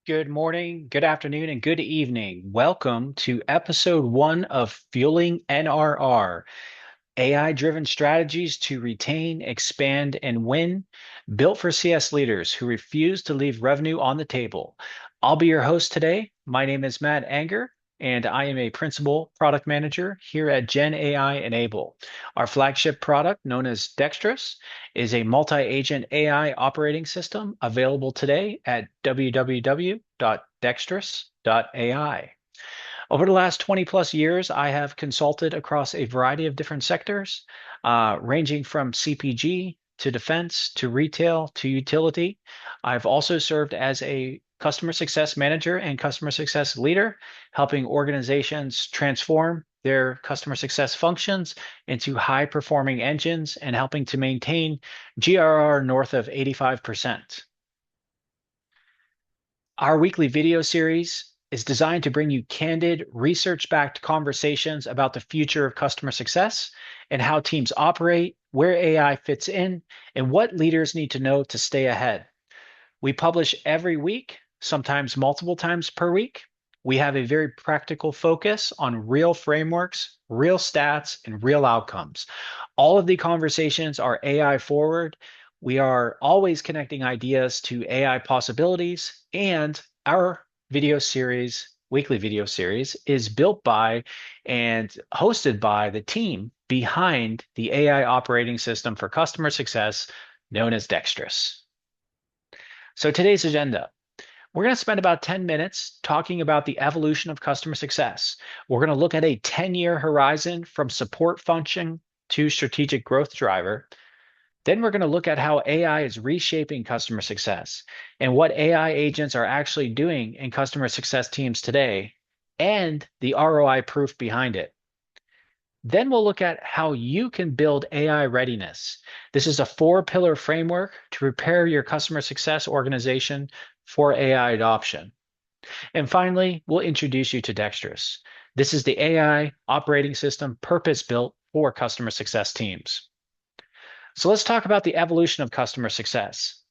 Good morning, good afternoon, and good evening. Welcome to episode one of Fueling NRR, AI-driven strategies to retain, expand, and win, built for CS leaders who refuse to leave revenue on the table. I'll be your host today. My name is Matt Anger, and I am a principal product manager here at Gen AI Enable. Our flagship product, known as Dextruss, is a multi-agent AI operating system available today at www.dextruss.ai. Over the last 20 plus years, I have consulted across a variety of different sectors, ranging from CPG to defense to retail to utility. I've also served as a customer success manager and customer success leader, helping organizations transform their customer success functions into high performing engines and helping to maintain GRR north of 85%. Our weekly video series is designed to bring you candid, research-backed conversations about the future of customer success and how teams operate, where AI fits in, and what leaders need to know to stay ahead. We publish every week, sometimes multiple times per week. We have a very practical focus on real frameworks, real stats, and real outcomes. All of the conversations are AI forward. We are always connecting ideas to AI possibilities, and our video series, weekly video series, is built by and hosted by the team behind the AI operating system for customer success known as Dextruss. So today's agenda. We're going to spend about 10 minutes talking about the evolution of customer success. We're going to look at a 10-year horizon from support function to strategic growth driver. Then we're going to look at how AI is reshaping customer success and what AI agents are actually doing in customer success teams today and the ROI proof behind it. Then we'll look at how you can build AI readiness. This is a 4-pillar framework to prepare your customer success organization for AI adoption. And finally, we'll introduce you to Dextruss. This is the AI operating system purpose-built for customer success teams. So let's talk about the evolution of customer success.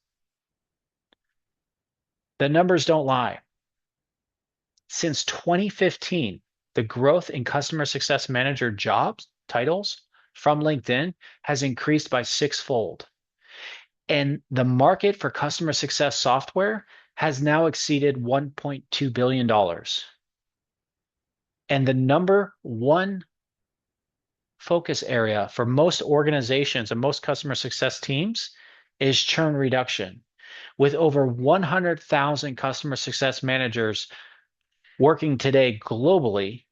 The numbers don't lie. Since 2015, the growth in customer success manager jobs titles from LinkedIn has increased by 6-fold. And the market for customer success software has now exceeded $1.2 billion. And the number one focus area for most organizations and most customer success teams is churn reduction. With over 100,000 customer success managers working today globally,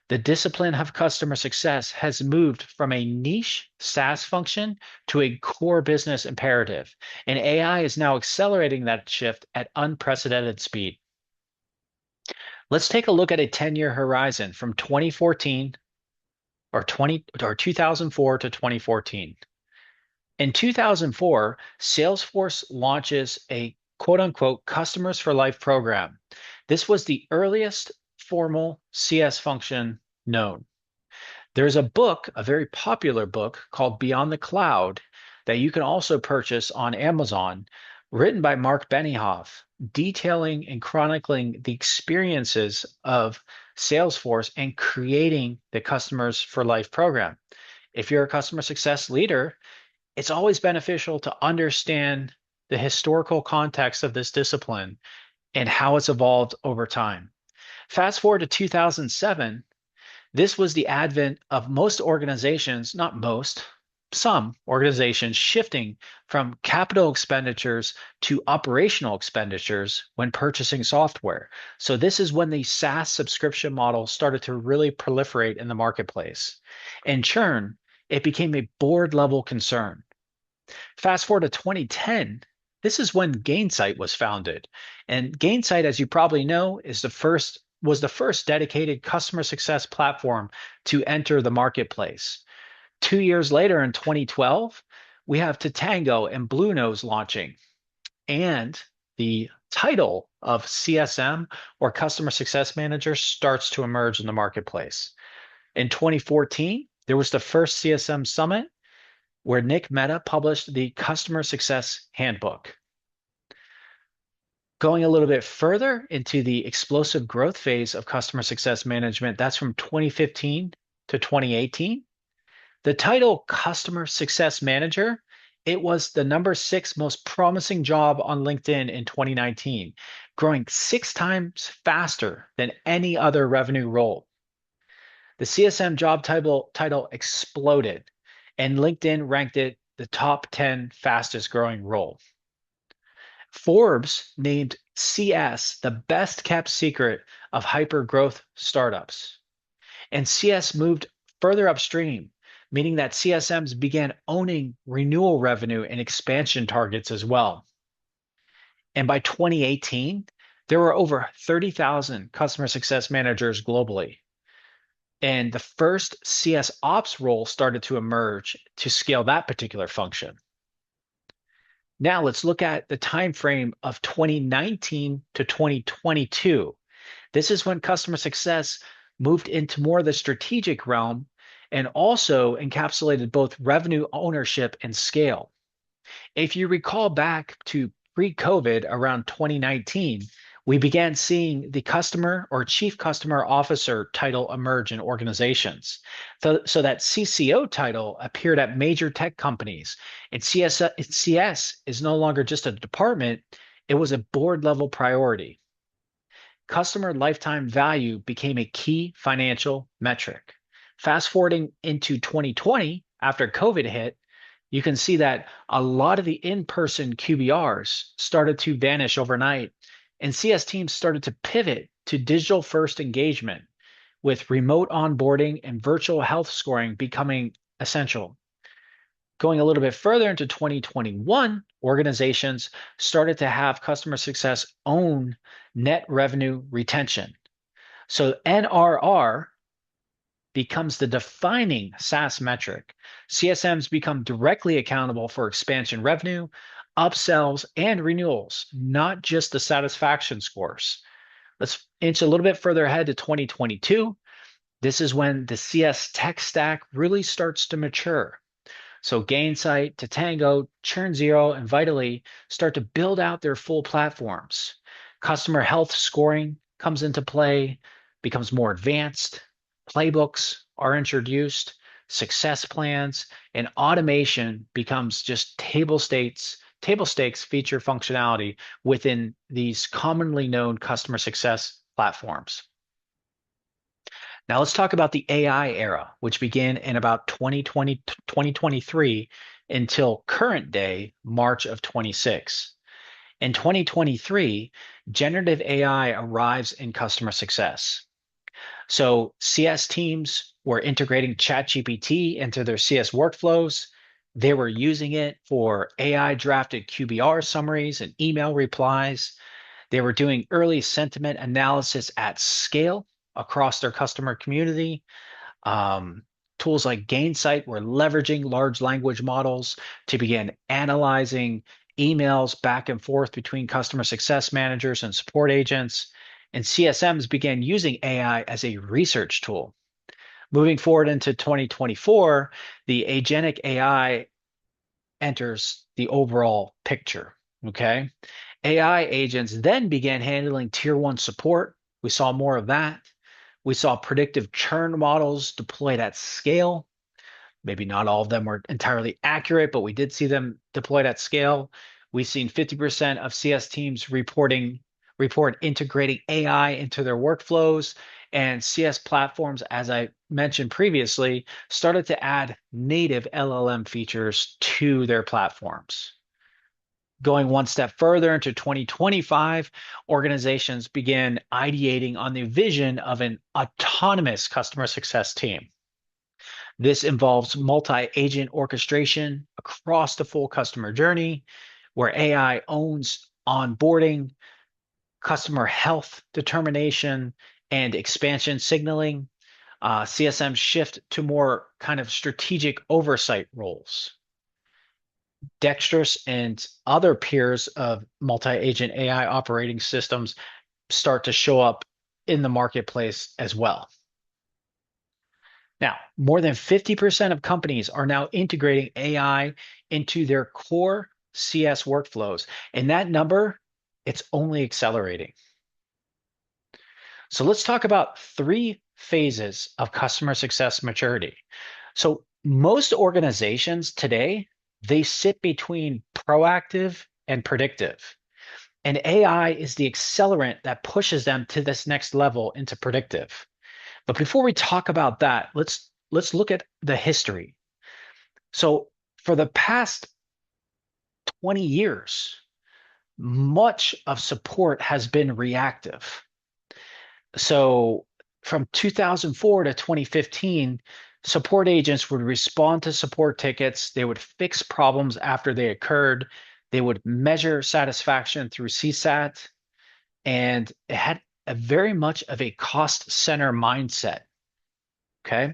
the discipline of customer success has moved from a niche SaaS function to a core business imperative, and AI is now accelerating that shift at unprecedented speed. Let's take a look at a 10-year horizon from 2014 or 2004 to 2014. In 2004, Salesforce launches a quote unquote customers for life program. This was the earliest formal CS function known. There's a book, a very popular book called Beyond the Cloud that you can also purchase on Amazon, written by Mark Benioff, detailing and chronicling the experiences of Salesforce and creating the Customers for Life program. If you're a customer success leader, it's always beneficial to understand the historical context of this discipline and how it's evolved over time. Fast forward to 2007, this was the advent of most organizations, not most, some organizations shifting from capital expenditures to operational expenditures when purchasing software. So this is when the SaaS subscription model started to really proliferate in the marketplace. And churn, it became a board level concern. Fast forward to 2010, this is when Gainsight was founded. And Gainsight, as you probably know, was the first dedicated customer success platform to enter the marketplace. 2 years later, in 2012, we have Tatango and Bluenose launching. And the title of CSM, or Customer Success Manager, starts to emerge in the marketplace. In 2014, there was the first CSM Summit, where Nick Mehta published the Customer Success Handbook. Going a little bit further into the explosive growth phase of customer success management, that's from 2015 to 2018. The title Customer Success Manager, it was the number 6 most promising job on LinkedIn in 2019, growing 6 times faster than any other revenue role. The CSM job title exploded, and LinkedIn ranked it the top 10 fastest growing role. Forbes named CS the best kept secret of hyper growth startups. And CS moved further upstream, meaning that CSMs began owning renewal revenue and expansion targets as well. And by 2018, there were over 30,000 customer success managers globally. And the first CS ops role started to emerge to scale that particular function. Now let's look at the time frame of 2019 to 2022. This is when customer success moved into more of the strategic realm and also encapsulated both revenue ownership and scale. If you recall back to pre-COVID around 2019, we began seeing the customer or chief customer officer title emerge in organizations. So that CCO title appeared at major tech companies, and CS is no longer just a department, it was a board level priority. Customer lifetime value became a key financial metric. Fast forwarding into 2020, after COVID hit, you can see that a lot of the in-person QBRs started to vanish overnight, and CS teams started to pivot to digital-first engagement, with remote onboarding and virtual health scoring becoming essential. Going a little bit further into 2021, organizations started to have customer success own net revenue retention. So NRR becomes the defining SaaS metric. CSMs become directly accountable for expansion revenue, upsells, and renewals, not just the satisfaction scores. Let's inch a little bit further ahead to 2022. This is when the CS tech stack really starts to mature. So Gainsight, Tatango, Churn Zero, and Vitally start to build out their full platforms. Customer health scoring comes into play, becomes more advanced. Playbooks are introduced, success plans, and automation becomes just table stakes feature functionality within these commonly known customer success platforms. Now let's talk about the AI era, which began in about 2020, 2023 until current day, March of 26. In 2023, generative AI arrives in customer success. So CS teams were integrating ChatGPT into their CS workflows. They were using it for AI drafted QBR summaries and email replies. They were doing early sentiment analysis at scale across their customer community. Tools like Gainsight were leveraging large language models to begin analyzing emails back and forth between customer success managers and support agents. And CSMs began using AI as a research tool. Moving forward into 2024, the agentic AI enters the overall picture. Okay. AI agents then began handling tier 1 support. We saw more of that. We saw predictive churn models deployed at scale. Maybe not all of them were entirely accurate, but we did see them deployed at scale. We've seen 50% of CS teams report integrating AI into their workflows, and CS platforms, as I mentioned previously, started to add native LLM features to their platforms. Going one step further into 2025, organizations began ideating on the vision of an autonomous customer success team. This involves multi-agent orchestration across the full customer journey, where AI owns onboarding, customer health determination, and expansion signaling. CSM shift to more kind of strategic oversight roles. Dextruss and other peers of multi-agent AI operating systems start to show up in the marketplace as well. Now, more than 50% of companies are now integrating AI into their core CS workflows, and that number It's only accelerating. So let's talk about three phases of customer success maturity. So most organizations today, they sit between proactive and predictive. And AI is the accelerant that pushes them to this next level into predictive. But before we talk about that, let's look at the history. So for the past 20 years, much of support has been reactive. So from 2004 to 2015, support agents would respond to support tickets. They would fix problems after they occurred. They would measure satisfaction through CSAT, and it had a very much of a cost center mindset. Okay.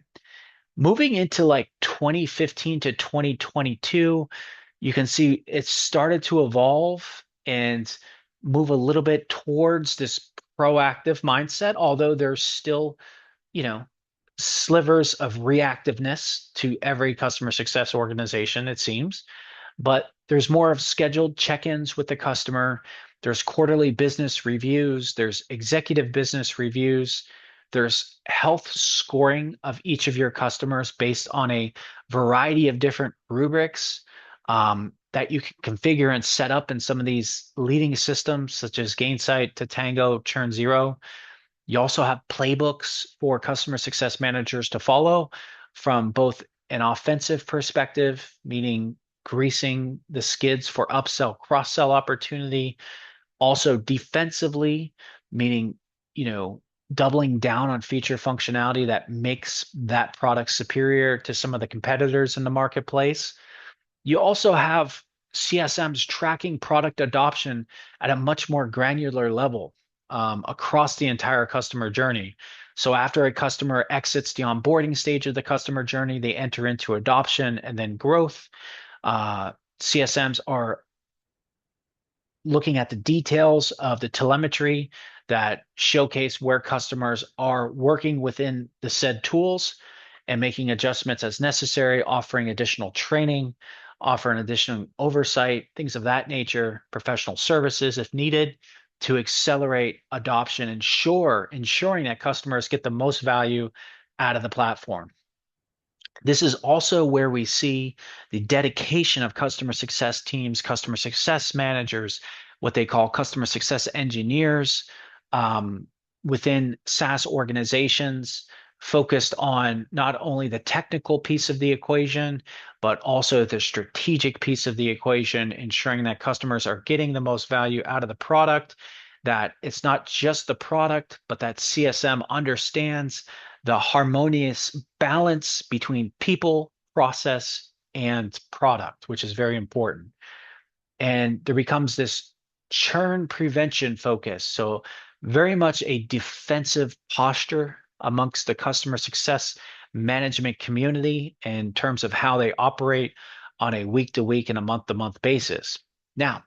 Moving into like 2015 to 2022, you can see it started to evolve and move a little bit towards this proactive mindset, although there's still, you know, slivers of reactiveness to every customer success organization, it seems. But there's more of scheduled check-ins with the customer. There's quarterly business reviews. There's executive business reviews. There's health scoring of each of your customers based on a variety of different rubrics that you can configure and set up in some of these leading systems, such as Gainsight, Tatango, Churn Zero. You also have playbooks for customer success managers to follow from both an offensive perspective, meaning greasing the skids for upsell, cross-sell opportunity. Also defensively, meaning, doubling down on feature functionality that makes that product superior to some of the competitors in the marketplace. You also have CSMs tracking product adoption at a much more granular level across the entire customer journey. So after a customer exits the onboarding stage of the customer journey, they enter into adoption and then growth. CSMs are looking at the details of the telemetry that showcase where customers are working within the said tools and making adjustments as necessary, offering additional training, offering additional oversight, things of that nature, professional services if needed to accelerate adoption, ensuring that customers get the most value out of the platform. This is also where we see the dedication of customer success teams, customer success managers, what they call customer success engineers within SaaS organizations, focused on not only the technical piece of the equation, but also the strategic piece of the equation, ensuring that customers are getting the most value out of the product, that it's not just the product, but that CSM understands the harmonious balance between people, process, and product, which is very important. And there becomes this churn prevention focus. So very much a defensive posture amongst the customer success management community in terms of how they operate on a week-to-week and a month-to-month basis. Now,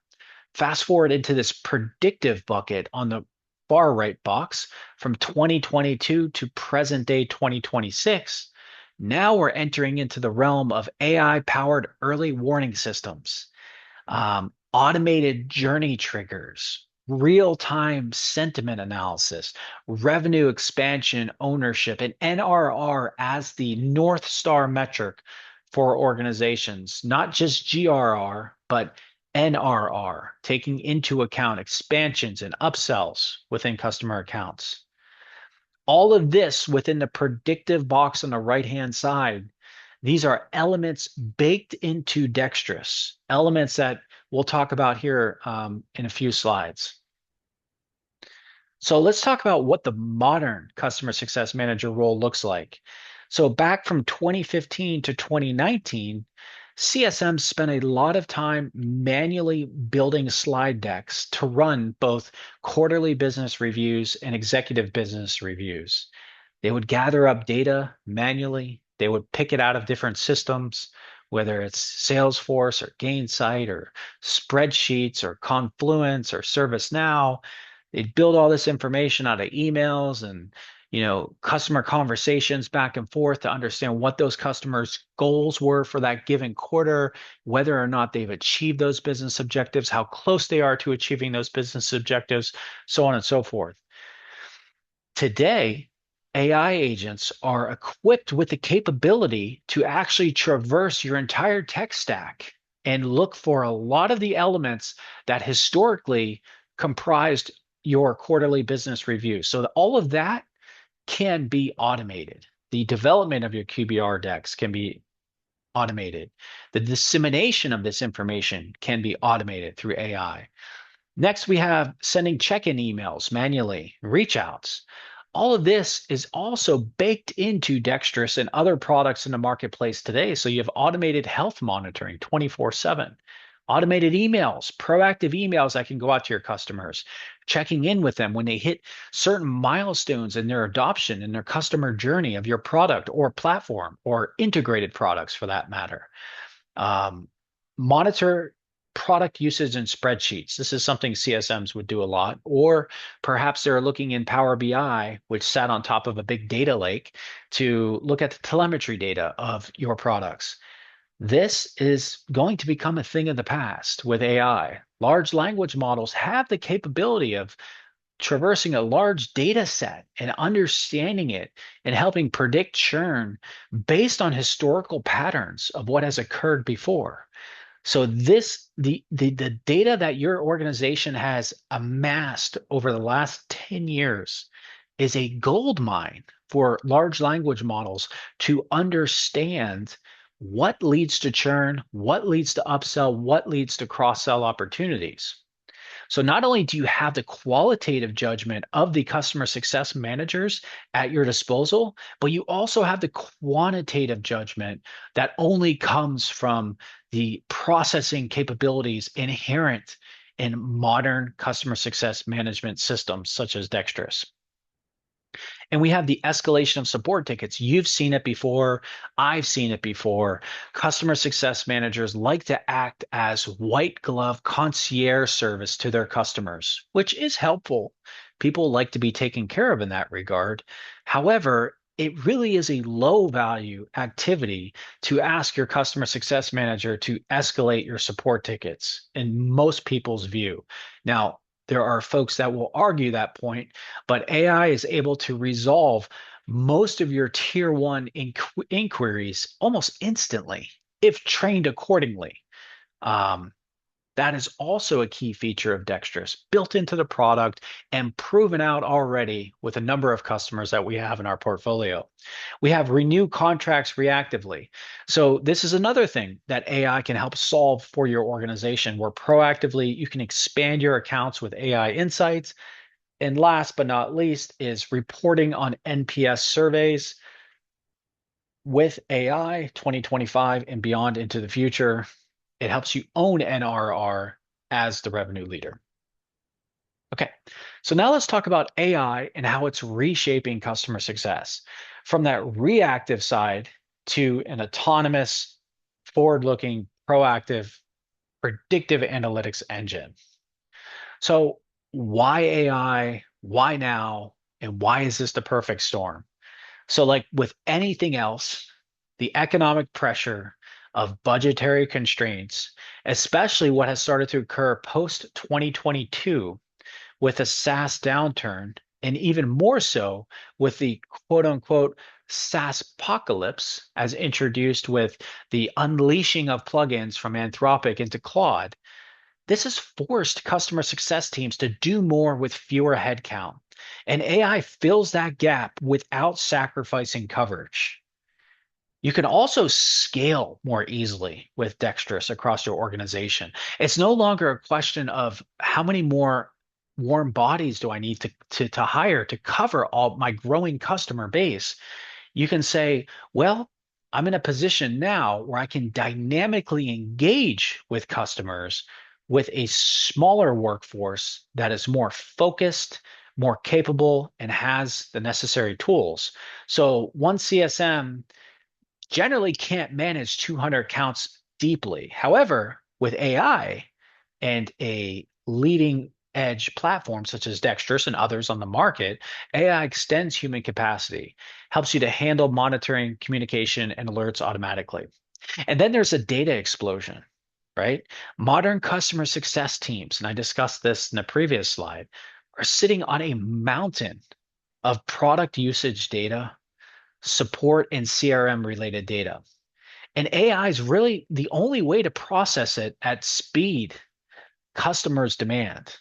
fast forward into this predictive bucket on the far right box from 2022 to present day 2026. Now we're entering into the realm of AI-powered early warning systems, automated journey triggers, real-time sentiment analysis, revenue expansion ownership, and NRR as the North Star metric for organizations, not just GRR, but NRR, taking into account expansions and upsells within customer accounts. All of this within the predictive box on the right-hand side. These are elements baked into Dextruss, elements that we'll talk about here in a few slides. So let's talk about what the modern customer success manager role looks like. So back from 2015 to 2019, CSM spent a lot of time manually building slide decks to run both quarterly business reviews and executive business reviews. They would gather up data manually. They would pick it out of different systems, whether it's Salesforce or Gainsight or spreadsheets or Confluence or ServiceNow. They'd build all this information out of emails and customer conversations back and forth to understand what those customers' goals were for that given quarter, whether or not they've achieved those business objectives, how close they are to achieving those business objectives, so on and so forth. Today, AI agents are equipped with the capability to actually traverse your entire tech stack and look for a lot of the elements that historically comprised your quarterly business review. So all of that can be automated. The development of your QBR decks can be automated. The dissemination of this information can be automated through AI. Next, we have sending check-in emails manually, reach outs. All of this is also baked into Dextruss and other products in the marketplace today. So you have automated health monitoring 24/7, automated emails, proactive emails that can go out to your customers, checking in with them when they hit certain milestones in their adoption and their customer journey of your product or platform or integrated products for that matter. Monitor product usage in spreadsheets. This is something CSMs would do a lot, or perhaps they're looking in Power BI, which sat on top of a big data lake, to look at the telemetry data of your products. This is going to become a thing of the past with AI. Large language models have the capability of traversing a large data set and understanding it and helping predict churn based on historical patterns of what has occurred before. So the data that your organization has amassed over the last 10 years is a gold mine for large language models to understand what leads to churn, what leads to upsell, what leads to cross-sell opportunities. So not only do you have the qualitative judgment of the customer success managers at your disposal, but you also have the quantitative judgment that only comes from the processing capabilities inherent in modern customer success management systems such as Dextruss. And we have the escalation of support tickets. You've seen it before. I've seen it before. Customer success managers like to act as white glove concierge service to their customers, which is helpful. People like to be taken care of in that regard. However, it really is a low value activity to ask your customer success manager to escalate your support tickets in most people's view. Now, there are folks that will argue that point, but AI is able to resolve most of your tier one inquiries almost instantly if trained accordingly. That is also a key feature of Dextruss, built into the product and proven out already with a number of customers that we have in our portfolio. We have renew contracts reactively. So this is another thing that AI can help solve for your organization, where proactively you can expand your accounts with AI insights. And last but not least is reporting on NPS surveys with AI 2025 and beyond into the future. It helps you own NRR as the revenue leader. Okay, so now let's talk about AI and how it's reshaping customer success from that reactive side to an autonomous, forward-looking, proactive, predictive analytics engine. So why AI? Why now? And why is this the perfect storm? So like with anything else, the economic pressure of budgetary constraints, especially what has started to occur post 2022 with a SaaS downturn, and even more so with the quote unquote SaaS apocalypse as introduced with the unleashing of plugins from Anthropic into Claude. This has forced customer success teams to do more with fewer headcount. And AI fills that gap without sacrificing coverage. You can also scale more easily with Dextruss across your organization. It's no longer a question of how many more warm bodies do I need to hire to cover all my growing customer base. You can say, well, I'm in a position now where I can dynamically engage with customers with a smaller workforce that is more focused, more capable, and has the necessary tools. So one CSM generally can't manage 200 accounts deeply. However, with AI and a leading edge platforms such as Dextruss and others on the market, AI extends human capacity, helps you to handle monitoring, communication, and alerts automatically. And then there's a data explosion, right? Modern customer success teams, and I discussed this in the previous slide, are sitting on a mountain of product usage data, support, and CRM related data. And AI is really the only way to process it at speed customers demand.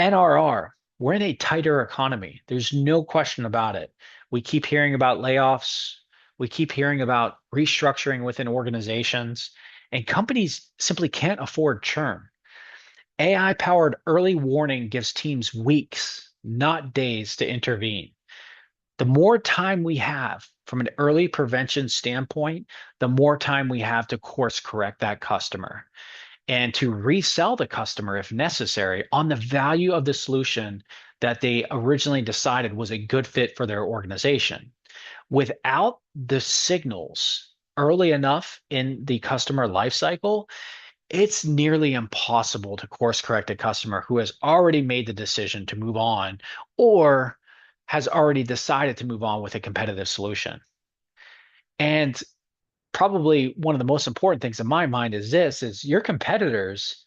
NRR, we're in a tighter economy. There's no question about it. We keep hearing about layoffs. We keep hearing about restructuring within organizations, and companies simply can't afford churn. AI powered early warning gives teams weeks, not days, to intervene. The more time we have from an early prevention standpoint, the more time we have to course correct that customer and to resell the customer if necessary on the value of the solution that they originally decided was a good fit for their organization. Without the signals early enough in the customer lifecycle, it's nearly impossible to course correct a customer who has already made the decision to move on or has already decided to move on with a competitive solution. And probably one of the most important things in my mind is this is your competitors,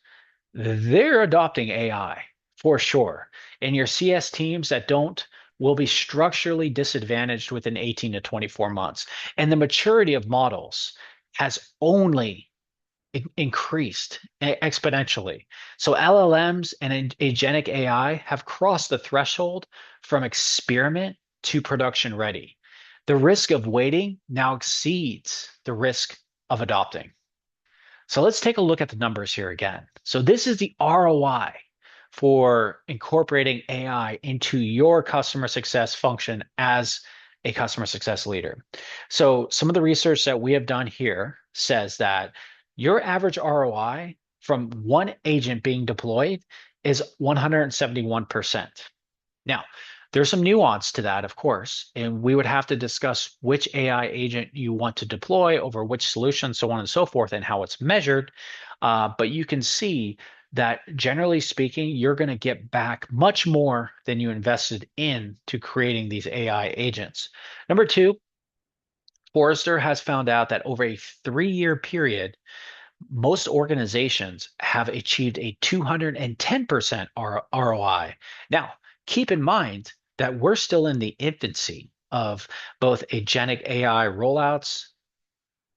they're adopting AI for sure. And your CS teams that don't will be structurally disadvantaged within 18 to 24 months. And the maturity of models has only increased exponentially. So LLMs and agentic AI have crossed the threshold from experiment to production ready. The risk of waiting now exceeds the risk of adopting. So let's take a look at the numbers here again. So this is the ROI for incorporating AI into your customer success function as a customer success leader. So some of the research that we have done here says that your average ROI from one agent being deployed is 171%. Now, there's some nuance to that, of course, and we would have to discuss which AI agent you want to deploy over which solution, so on and so forth, and how it's measured. But you can see that generally speaking, you're going to get back much more than you invested into creating these AI agents. Number two, Forrester has found out that over a 3-year period, most organizations have achieved a 210% ROI. Now, keep in mind that we're still in the infancy of both agentic AI rollouts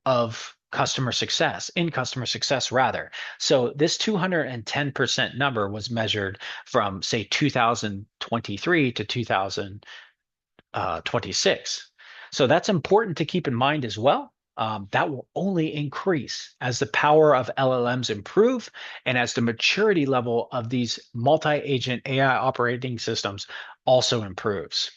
of customer success, in customer success rather. So this 210% number was measured from, say, 2023 to 2026. So that's important to keep in mind as well. That will only increase as the power of LLMs improve and as the maturity level of these multi-agent AI operating systems also improves.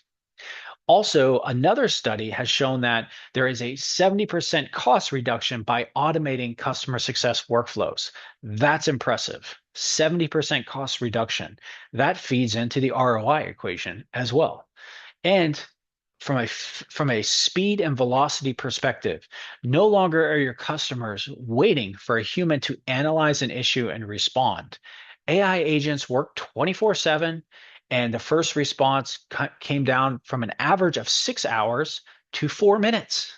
Also, another study has shown that there is a 70% cost reduction by automating customer success workflows. That's impressive. 70% cost reduction. That feeds into the ROI equation as well. And from a speed and velocity perspective, no longer are your customers waiting for a human to analyze an issue and respond. AI agents work 24/7, and the first response came down from an average of 6 hours to 4 minutes.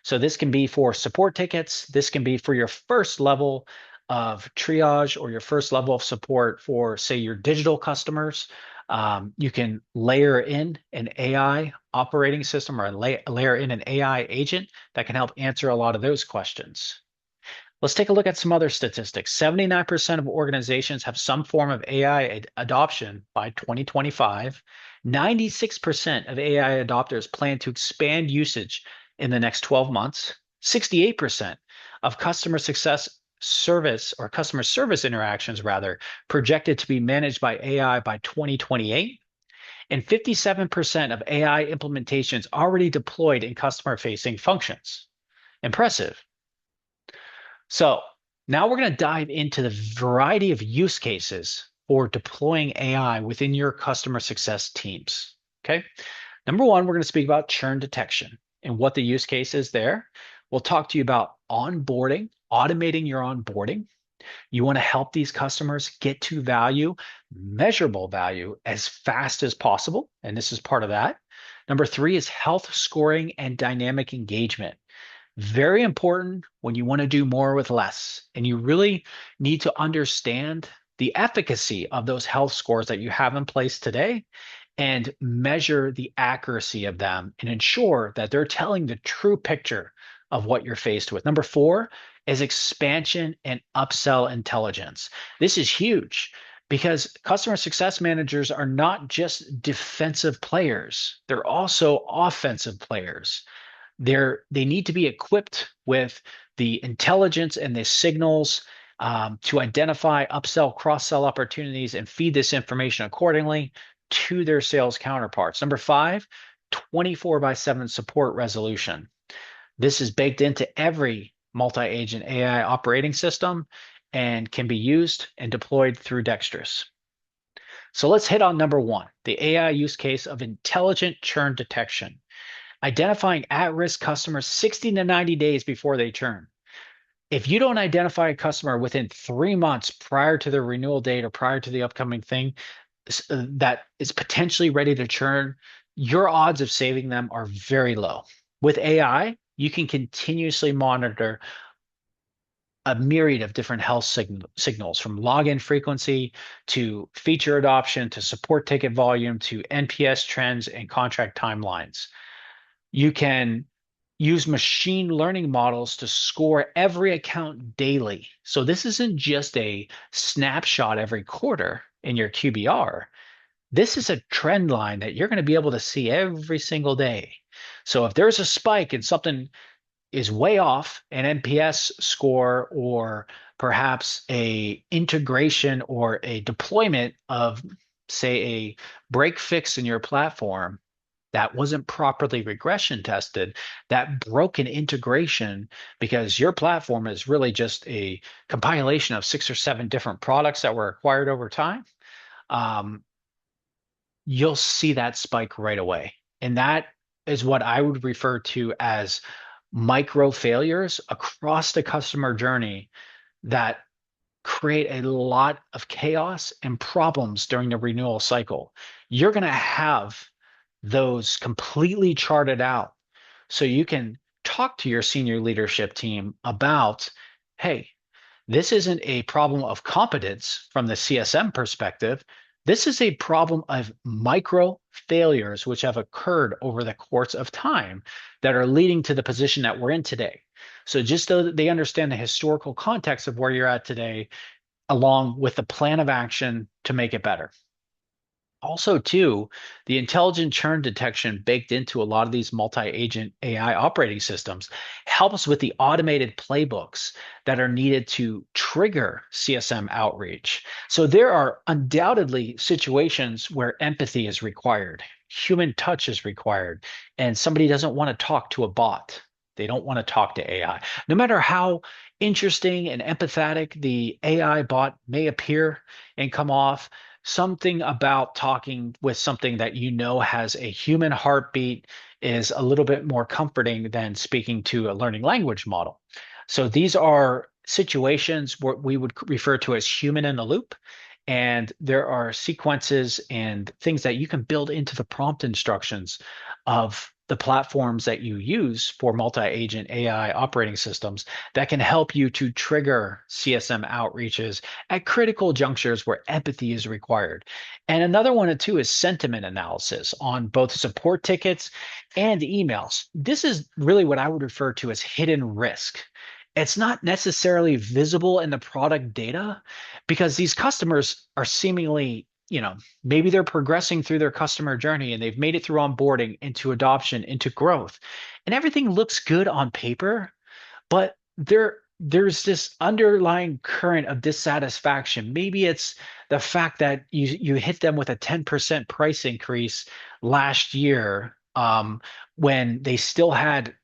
So this can be for support tickets. This can be for your first level of triage or your first level of support for, say, your digital customers. You can layer in an AI operating system or layer in an AI agent that can help answer a lot of those questions. Let's take a look at some other statistics. 79% of organizations have some form of AI adoption by 2025. 96% of AI adopters plan to expand usage in the next 12 months. 68% of customer success service or customer service interactions rather projected to be managed by AI by 2028, and 57% of AI implementations already deployed in customer facing functions. Impressive. So now we're going to dive into the variety of use cases for deploying AI within your customer success teams. Okay. Number one, we're going to speak about churn detection and what the use case is there. We'll talk to you about onboarding, automating your onboarding. You want to help these customers get to value, measurable value, as fast as possible. And this is part of that. Number three is health scoring and dynamic engagement. Very important when you want to do more with less. And you really need to understand the efficacy of those health scores that you have in place today and measure the accuracy of them and ensure that they're telling the true picture of what you're faced with. Number four is expansion and upsell intelligence. This is huge because customer success managers are not just defensive players, they're also offensive players. They need to be equipped with the intelligence and the signals to identify upsell, cross-sell opportunities and feed this information accordingly to their sales counterparts. Number five, 24/7 support resolution. This is baked into every multi-agent AI operating system and can be used and deployed through Dextruss. So let's hit on number one, the AI use case of intelligent churn detection, identifying at-risk customers 60 to 90 days before they churn. If you don't identify a customer within 3 months prior to their renewal date or prior to the upcoming thing that is potentially ready to churn, your odds of saving them are very low. With AI, you can continuously monitor a myriad of different health signals from login frequency to feature adoption to support ticket volume to NPS trends and contract timelines. You can use machine learning models to score every account daily. So this isn't just a snapshot every quarter in your QBR. This is a trend line that you're going to be able to see every single day. So if there's a spike and something is way off, an NPS score or perhaps a integration or a deployment of, say, a break fix in your platform that wasn't properly regression tested, that broken integration, because your platform is really just a compilation of 6 or 7 different products that were acquired over time, you'll see that spike right away. And that is what I would refer to as micro failures across the customer journey that create a lot of chaos and problems during the renewal cycle. You're going to have those completely charted out so you can talk to your senior leadership team about, hey, this isn't a problem of competence from the CSM perspective. This is a problem of micro failures which have occurred over the course of time that are leading to the position that we're in today. So just so that they understand the historical context of where you're at today, along with the plan of action to make it better. Also, too, the intelligent churn detection baked into a lot of these multi-agent AI operating systems helps with the automated playbooks that are needed to trigger CSM outreach. So there are undoubtedly situations where empathy is required, human touch is required, and somebody doesn't want to talk to a bot. They don't want to talk to AI. No matter how interesting and empathetic the AI bot may appear and come off, something about talking with something that you know has a human heartbeat is a little bit more comforting than speaking to a learning language model. So these are situations what we would refer to as human in the loop. And there are sequences and things that you can build into the prompt instructions of the platforms that you use for multi-agent AI operating systems that can help you to trigger CSM outreaches at critical junctures where empathy is required. And another one, too, is sentiment analysis on both support tickets and emails. This is really what I would refer to as hidden risk. It's not necessarily visible in the product data because these customers are seemingly, maybe they're progressing through their customer journey and they've made it through onboarding into adoption, into growth, and everything looks good on paper, but there's this underlying current of dissatisfaction. Maybe it's the fact that you hit them with a 10% price increase last year when they still had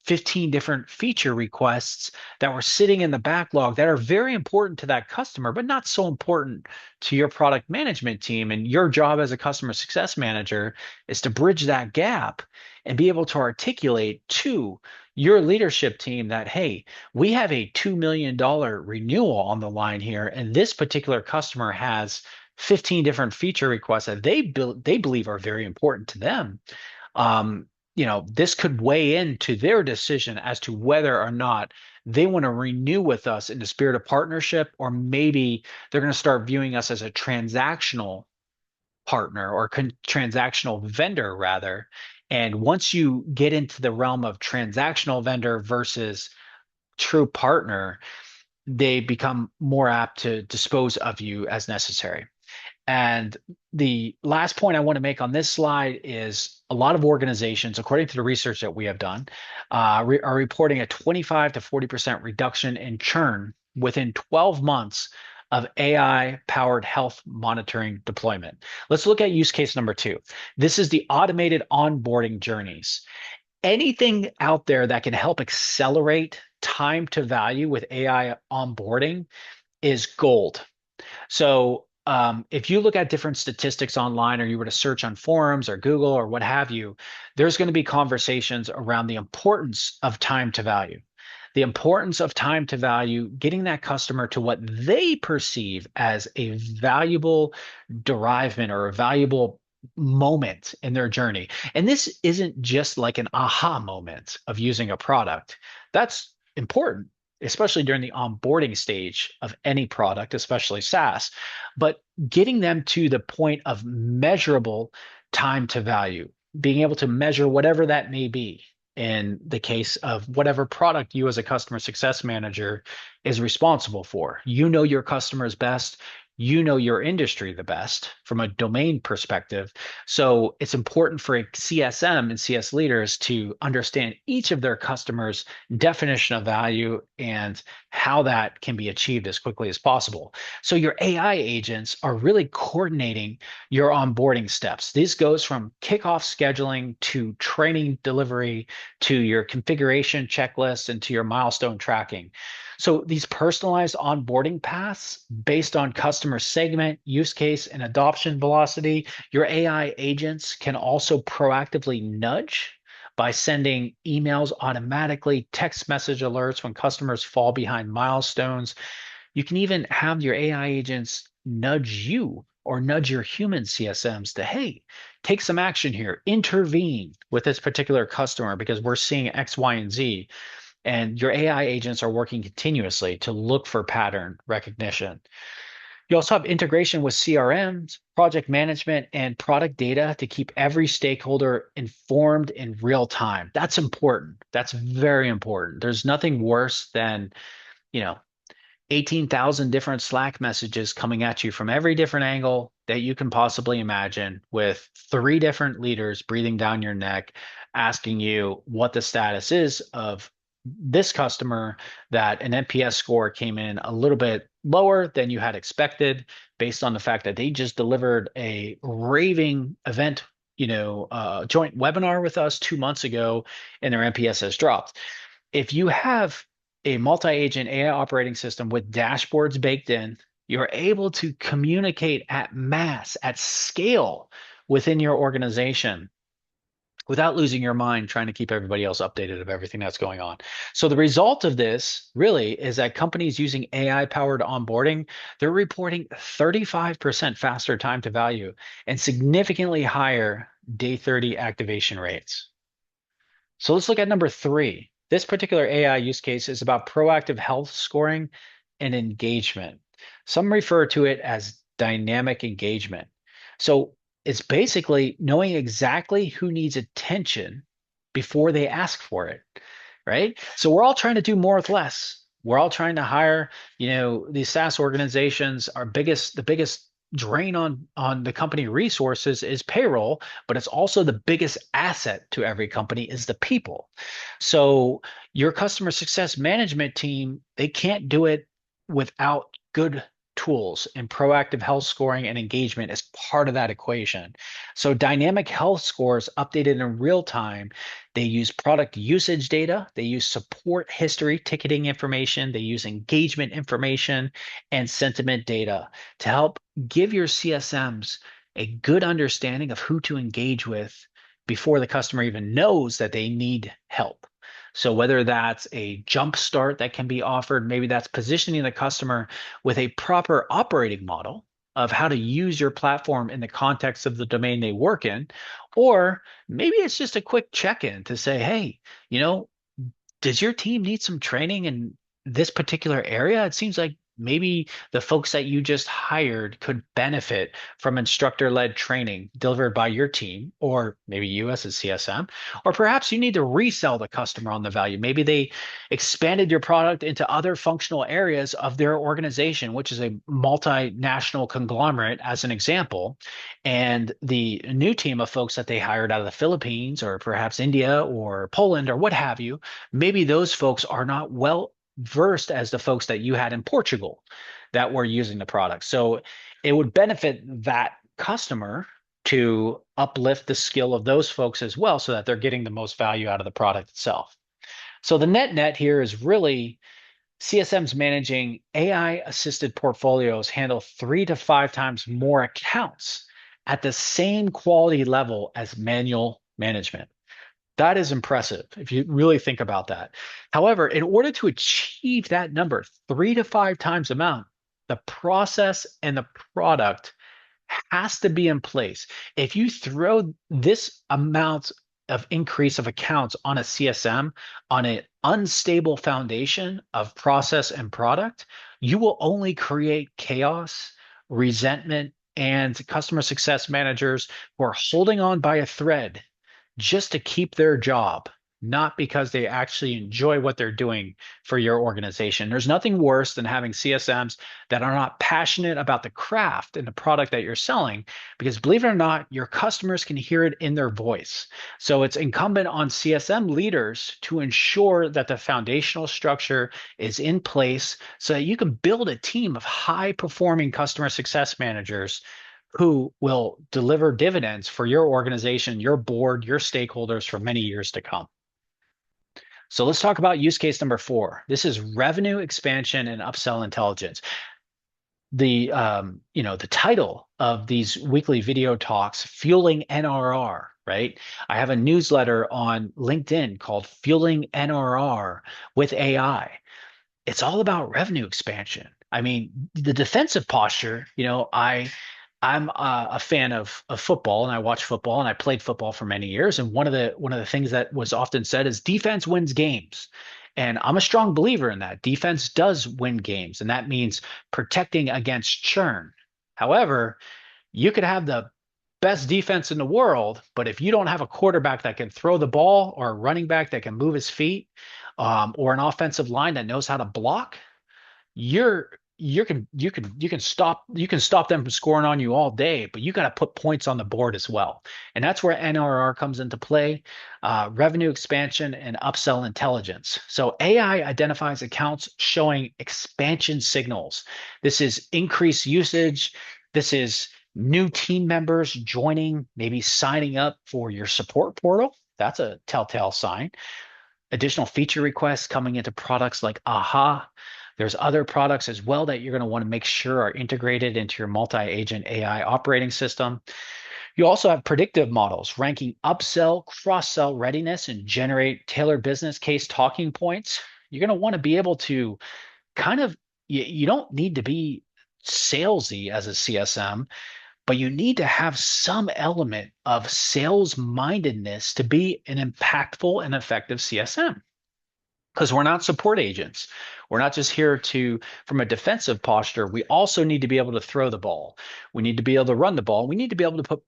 15 different feature requests that were sitting in the backlog that are very important to that customer, but not so important to your product management team. And your job as a customer success manager is to bridge that gap and be able to articulate to your leadership team that, hey, we have a $2 million renewal on the line here, and this particular customer has 15 different feature requests that they believe are very important to them. um, this could weigh into their decision as to whether or not they want to renew with us in the spirit of partnership, or maybe they're going to start viewing us as a transactional partner or transactional vendor rather. And once you get into the realm of transactional vendor versus true partner, they become more apt to dispose of you as necessary. And the last point I want to make on this slide is a lot of organizations, according to the research that we have done, are reporting a 25 to 40% reduction in churn within 12 months of AI-powered health monitoring deployment. Let's look at use case number 2. This is the automated onboarding journeys. Anything out there that can help accelerate time to value with AI onboarding is gold. So if you look at different statistics online, or you were to search on forums or Google or what have you, there's going to be conversations around the importance of time to value. The importance of time to value, getting that customer to what they perceive as a valuable derivement or a valuable moment in their journey. And this isn't just like an aha moment of using a product. That's important, especially during the onboarding stage of any product, especially SaaS, but getting them to the point of measurable time to value, being able to measure whatever that may be in the case of whatever product you as a customer success manager is responsible for. You know your customers best. You know your industry the best from a domain perspective. So it's important for a CSM and CS leaders to understand each of their customers' definition of value and how that can be achieved as quickly as possible. So your AI agents are really coordinating your onboarding steps. This goes from kickoff scheduling to training delivery to your configuration checklist and to your milestone tracking. So these personalized onboarding paths based on customer segment, use case, and adoption velocity, your AI agents can also proactively nudge by sending emails automatically, text message alerts when customers fall behind milestones. You can even have your AI agents nudge you or nudge your human CSMs to, hey, take some action here, intervene with this particular customer because we're seeing X, Y, and Z. And your AI agents are working continuously to look for pattern recognition. You also have integration with CRMs, project management, and product data to keep every stakeholder informed in real time. That's important. That's very important. There's nothing worse than, you know, 18,000 different Slack messages coming at you from every different angle that you can possibly imagine, with 3 different leaders breathing down your neck, asking you what the status is of this customer, that an NPS score came in a little bit lower than you had expected based on the fact that they just delivered a raving event, joint webinar with us 2 months ago, and their NPS has dropped. If you have a multi-agent AI operating system with dashboards baked in, you're able to communicate at mass, at scale within your organization without losing your mind trying to keep everybody else updated of everything that's going on. So the result of this really is that companies using AI-powered onboarding, they're reporting 35% faster time to value and significantly higher day 30 activation rates. So let's look at number 3. This particular AI use case is about proactive health scoring and engagement. Some refer to it as dynamic engagement. So it's basically knowing exactly who needs attention before they ask for it, right? So we're all trying to do more with less. We're all trying to hire, these SaaS organizations are the biggest drain on the company resources is payroll, but it's also the biggest asset to every company is the people. So your customer success management team, they can't do it without good tools and proactive health scoring and engagement as part of that equation. So dynamic health scores updated in real time. They use product usage data, they use support history, ticketing information, they use engagement information and sentiment data to help give your CSMs a good understanding of who to engage with before the customer even knows that they need help. So whether that's a jump start that can be offered, maybe that's positioning the customer with a proper operating model of how to use your platform in the context of the domain they work in, or maybe it's just a quick check-in to say, hey, you know, does your team need some training in this particular area? It seems like maybe the folks that you just hired could benefit from instructor-led training delivered by your team, or maybe you as a CSM, or perhaps you need to resell the customer on the value. Maybe they expanded your product into other functional areas of their organization, which is a multinational conglomerate, as an example. And the new team of folks that they hired out of the Philippines, or perhaps India or Poland or what have you, maybe those folks are not well versed as the folks that you had in Portugal that were using the product. So it would benefit that customer to uplift the skill of those folks as well so that they're getting the most value out of the product itself. So the net here is really CSMs managing AI assisted portfolios handle 3 to 5 times more accounts at the same quality level as manual management. That is impressive if you really think about that. However, in order to achieve that number, 3 to 5 times amount, the process and the product has to be in place. If you throw this amount of increase of accounts on a CSM on an unstable foundation of process and product, you will only create chaos, resentment, and customer success managers who are holding on by a thread just to keep their job, not because they actually enjoy what they're doing for your organization. There's nothing worse than having CSMs that are not passionate about the craft and the product that you're selling, because believe it or not, your customers can hear it in their voice. So it's incumbent on CSM leaders to ensure that the foundational structure is in place so that you can build a team of high performing customer success managers who will deliver dividends for your organization, your board, your stakeholders for many years to come. So let's talk about use case number 4. This is revenue expansion and upsell intelligence. The title of these weekly video talks, Fueling NRR, right? I have a newsletter on LinkedIn called Fueling NRR with AI. It's all about revenue expansion. I mean, the defensive posture, I'm a fan of football, and I watch football, and I played football for many years. And one of the things that was often said is defense wins games. And I'm a strong believer in that. Defense does win games, and that means protecting against churn. However, you could have the best defense in the world, but if you don't have a quarterback that can throw the ball, or a running back that can move his feet, or an offensive line that knows how to block, you're you can stop them from scoring on you all day, but you got to put points on the board as well. And that's where NRR comes into play, revenue expansion and upsell intelligence. So AI identifies accounts showing expansion signals. This is increased usage. This is new team members joining, maybe signing up for your support portal. That's a telltale sign. Additional feature requests coming into products like AHA. There's other products as well that you're going to want to make sure are integrated into your multi-agent AI operating system. You also have predictive models ranking upsell, cross-sell readiness, and generate tailored business case talking points. You're going to want to be able to you don't need to be salesy as a CSM, but you need to have some element of sales mindedness to be an impactful and effective CSM. Because we're not support agents. We're not just here from a defensive posture. We also need to be able to throw the ball. We need to be able to run the ball. We need to be able to put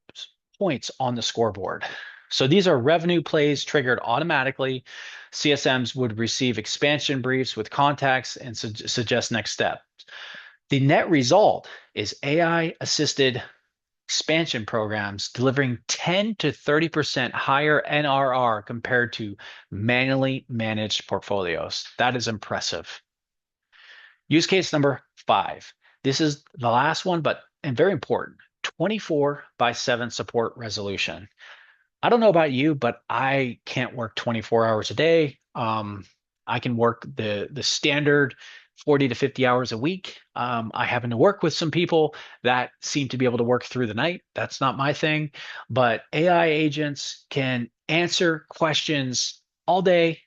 points on the scoreboard. So these are revenue plays triggered automatically. CSMs would receive expansion briefs with contacts and suggest next steps. The net result is AI assisted expansion programs delivering 10 to 30% higher NRR compared to manually managed portfolios. That is impressive. Use case number 5, This is the last one, but and very important, 24/7 support resolution. I don't know about you, but I can't work 24 hours a day. I can work the standard 40 to 50 hours a week. I happen to work with some people that seem to be able to work through the night. That's not my thing, but AI agents can answer questions all day,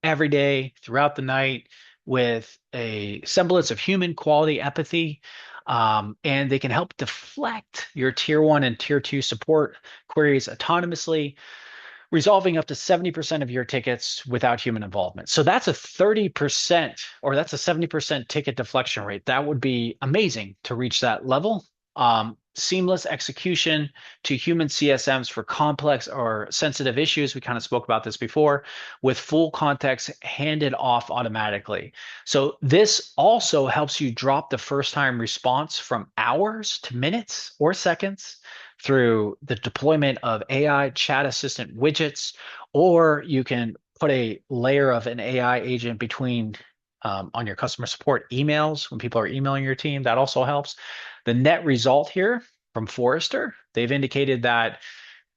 every day, throughout the night with a semblance of human quality empathy. And they can help deflect your tier one and tier two support queries autonomously, resolving up to 70% of your tickets without human involvement. So that's a 30% or that's a 70% ticket deflection rate. That would be amazing to reach that level. Seamless execution to human CSMs for complex or sensitive issues. We kind of spoke about this before, with full context handed off automatically. So this also helps you drop the first time response from hours to minutes or seconds through the deployment of AI chat assistant widgets, or you can put a layer of an AI agent between on your customer support emails when people are emailing your team. That also helps. The net result here from Forrester, they've indicated that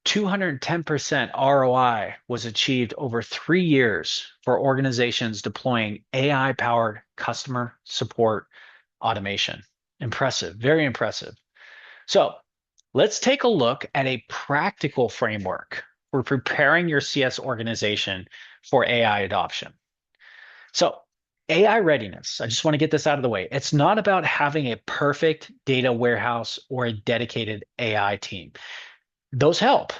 210% ROI was achieved over 3 years for organizations deploying AI powered customer support automation. Impressive, very impressive. So let's take a look at a practical framework for preparing your CS organization for AI adoption. So, AI readiness, I just want to get this out of the way. It's not about having a perfect data warehouse or a dedicated AI team. Those help,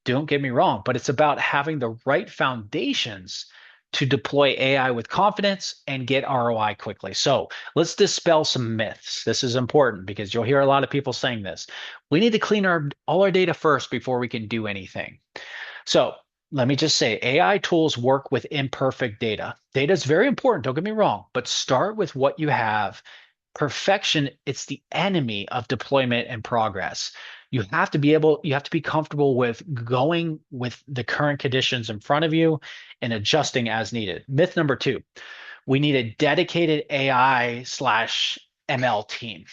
don't get me wrong, but it's about having the right foundations to deploy AI with confidence and get ROI quickly. So let's dispel some myths. This is important because you'll hear a lot of people saying this. We need to clean all our data first before we can do anything. So let me just say AI tools work with imperfect data. Data is very important, don't get me wrong, but start with what you have. Perfection, it's the enemy of deployment and progress. You have to be comfortable with going with the current conditions in front of you and adjusting as needed. Myth number two, we need a dedicated AI/ML team.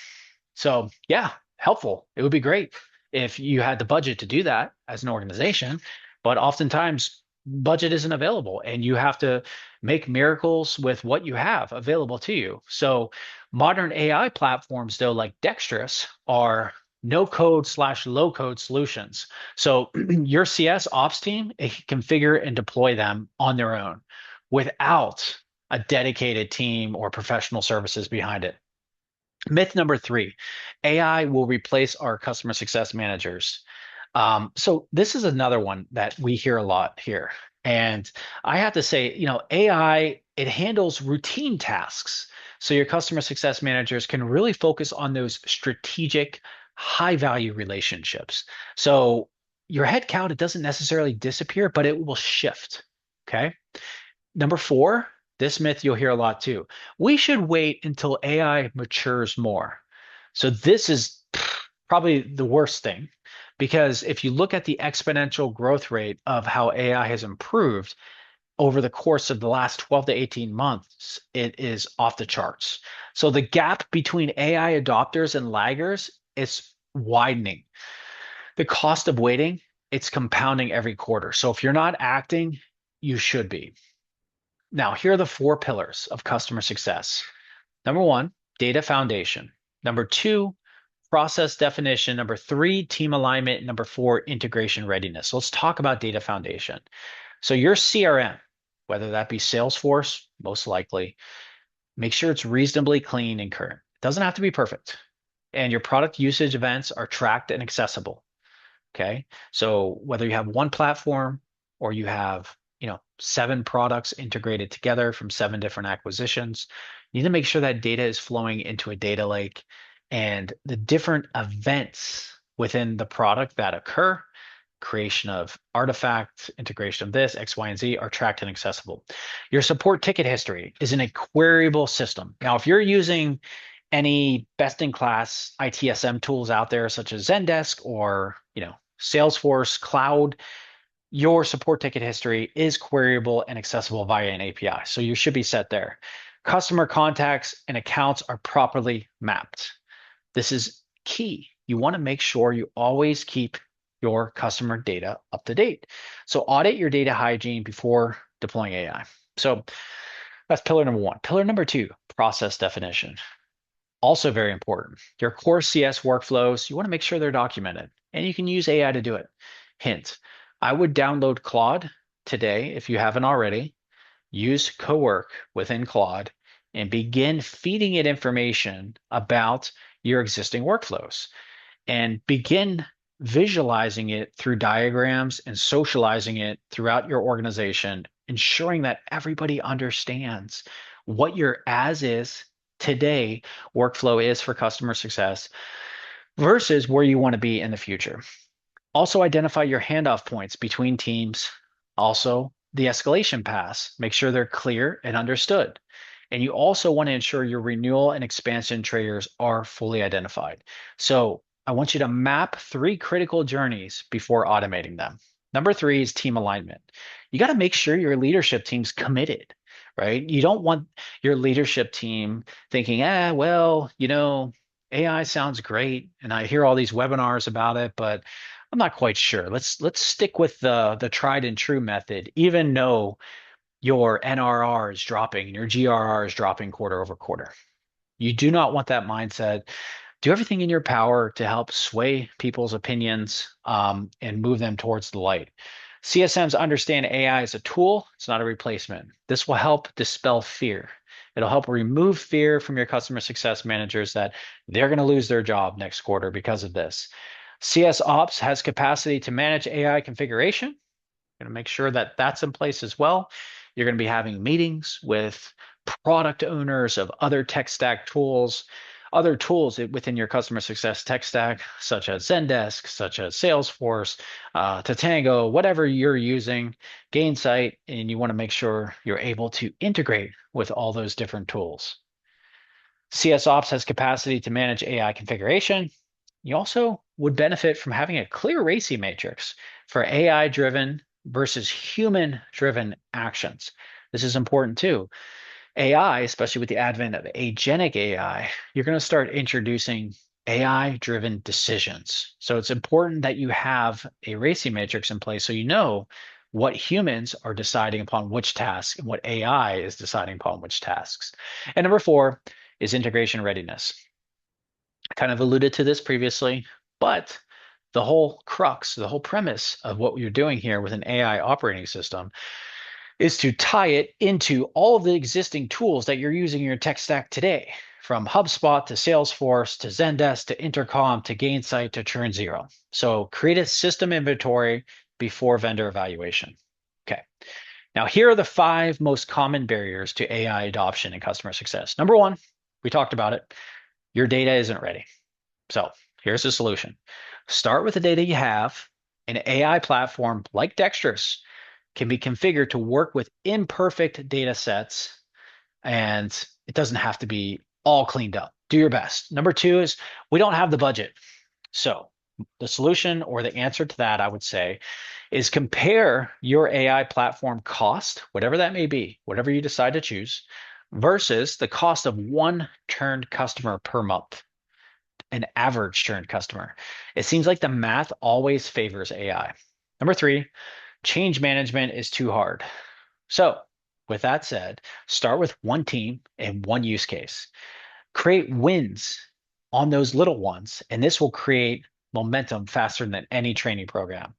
So, yeah, helpful. It would be great if you had the budget to do that as an organization, but oftentimes budget isn't available and you have to make miracles with what you have available to you. So, modern AI platforms, though, like Dextruss, are no code/low code solutions. So, your CS ops team, it can configure and deploy them on their own without a dedicated team or professional services behind it. Myth number three, AI will replace our customer success managers. So this is another one that we hear a lot here. And I have to say, AI, it handles routine tasks. So your customer success managers can really focus on those strategic, high value relationships. So your headcount, it doesn't necessarily disappear, but it will shift. Okay. Number four, this myth you'll hear a lot too. We should wait until AI matures more. So this is probably the worst thing because if you look at the exponential growth rate of how AI has improved over the course of the last 12 to 18 months, it is off the charts. So the gap between AI adopters and laggers is widening. The cost of waiting, it's compounding every quarter. So if you're not acting, you should be. Now, here are the four pillars of customer success. Number one, data foundation. Number two, process definition. Number three, team alignment. Number four, integration readiness. So let's talk about data foundation. So your CRM, whether that be Salesforce, most likely, make sure it's reasonably clean and current. It doesn't have to be perfect. And your product usage events are tracked and accessible. Okay. So whether you have one platform or you have, 7 products integrated together from 7 different acquisitions, you need to make sure that data is flowing into a data lake and the different events within the product that occur, creation of artifacts, integration of this, X, Y, and Z are tracked and accessible. Your support ticket history is in a queryable system. Now, if you're using any best-in-class ITSM tools out there, such as Zendesk or, Salesforce Cloud, your support ticket history is queryable and accessible via an API. So you should be set there. Customer contacts and accounts are properly mapped. This is key. You want to make sure you always keep your customer data up to date. So audit your data hygiene before deploying AI. So that's pillar number one. Pillar number two, process definition. Also very important. Your core CS workflows, you want to make sure they're documented, and you can use AI to do it. Hint, I would download Claude today if you haven't already. Use Cowork within Claude and begin feeding it information about your existing workflows and begin visualizing it through diagrams and socializing it throughout your organization, ensuring that everybody understands what your as is today workflow is for customer success versus where you want to be in the future. Also identify your handoff points between teams. Also, the escalation paths. Make sure they're clear and understood. And you also want to ensure your renewal and expansion triggers are fully identified. So I want you to map 3 critical journeys before automating them. Number 3 is team alignment. You got to make sure your leadership team's committed, right? You don't want your leadership team thinking, well, AI sounds great, and I hear all these webinars about it, but I'm not quite sure. Let's stick with the tried and true method, even though your NRR is dropping and your GRR is dropping quarter over quarter. You do not want that mindset. Do everything in your power to help sway people's opinions and move them towards the light. CSMs understand AI as a tool. It's not a replacement. This will help dispel fear. It'll help remove fear from your customer success managers that they're going to lose their job next quarter because of this. CS Ops has capacity to manage AI configuration. Going to make sure that that's in place as well. You're going to be having meetings with product owners of other tech stack tools, other tools within your customer success tech stack, such as Zendesk, such as Salesforce, Tatango, whatever you're using, Gainsight, and you want to make sure you're able to integrate with all those different tools. CS Ops has capacity to manage AI configuration. You also would benefit from having a clear RACI matrix for AI-driven versus human-driven actions. This is important too. AI, especially with the advent of agentic AI, you're going to start introducing AI-driven decisions. So it's important that you have a RACI matrix in place so you know what humans are deciding upon which tasks and what AI is deciding upon which tasks. And number 4 is integration readiness. I kind of alluded to this previously, but the whole crux, the whole premise of what you're doing here with an AI operating system is to tie it into all of the existing tools that you're using in your tech stack today, from HubSpot to Salesforce to Zendesk to Intercom to Gainsight to Churn Zero. So create a system inventory before vendor evaluation. Okay. Now, here are the 5 most common barriers to AI adoption and customer success. Number 1, we talked about it. Your data isn't ready. So here's the solution. Start with the data you have. An AI platform like Dextruss can be configured to work with imperfect data sets, and it doesn't have to be all cleaned up. Do your best. Number 2 is we don't have the budget. So the solution or the answer to that, I would say, is compare your AI platform cost, whatever that may be, whatever you decide to choose, versus the cost of one churned customer per month, an average churned customer. It seems like the math always favors AI. Number 3, change management is too hard. So with that said, start with one team and one use case. Create wins on those little ones, and this will create momentum faster than any training program.